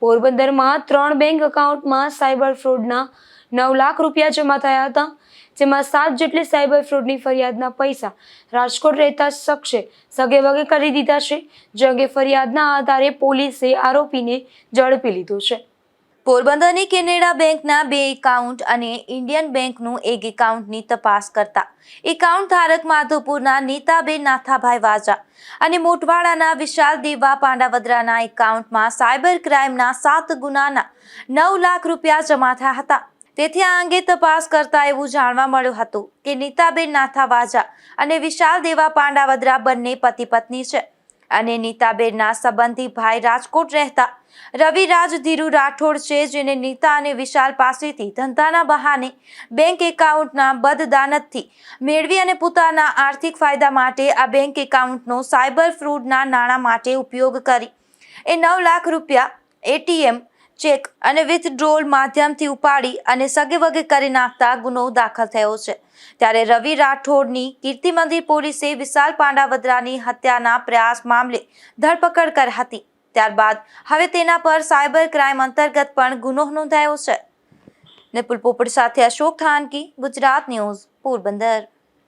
પોરબંદરમાં 3 બેંક એકાઉન્ટમાં સાયબર ફ્રોડના 9 લાખ રૂપિયા જમા થયા હતા, જેમાં 7 જેટલી સાયબર ફ્રોડની ફરિયાદના પૈસા રાજકોટ રહેતા શખ્સે સગેવગે કરી દીધા છે. જે અંગે ફરિયાદના આધારે પોલીસે આરોપીને ઝડપી લીધો છે. પોરબંદરની કેનેડા બેંકના 2 એકાઉન્ટ અને ઇન્ડિયન બેંકનું એક એકાઉન્ટની તપાસ કરતા એકાઉન્ટ ધારક માધોપુરના નીતાબેન નાથાભાઈ વાજા અને મોટવાડાના વિશાલ દેવા પાંડાવદરાના એકાઉન્ટમાં સાયબર ક્રાઇમના 7 ગુનાના 9 લાખ રૂપિયા જમા થયા હતા. તેથી આ અંગે તપાસ કરતા એવું જાણવા મળ્યું હતું કે નીતાબેન નાથા વાજા અને વિશાલ દેવા પાંડાવદરા બંને પતિ પત્ની છે અને નીતાબેનના સંબંધી ભાઈ રાજકોટ રહેતા રવિરાજ ધીરુ રાઠોડ છે, જેને નીતા અને વિશાલ પાસેથી ધંધાના બહાને બેંક એકાઉન્ટના બદદાનતથી મેળવી અને પોતાના આર્થિક ફાયદા માટે આ બેંક એકાઉન્ટનો સાયબર ફ્રોડના નાણાં માટે ઉપયોગ કરી 9 લાખ રૂપિયા એટીએમ, ચેક અને વિથડ્રોલ માધ્યમથી ઉપાડી અને સગેવગે કરી નાખતા ગુનો દાખલ થયો છે. ત્યારે રવિ રાઠોડની કીર્તિ મંદિર પોલીસે વિશાલ પાંડાવદરાની હત્યાના પ્રયાસ મામલે ધરપકડ કરી હતી. ત્યારબાદ હવે તેના પર સાયબર ક્રાઇમ અંતર્ગત પણ ગુનો નોંધાયો છે. નિપુલ પોપટ સાથે અશોક થાનકી, ગુજરાત ન્યૂઝ, પોરબંદર.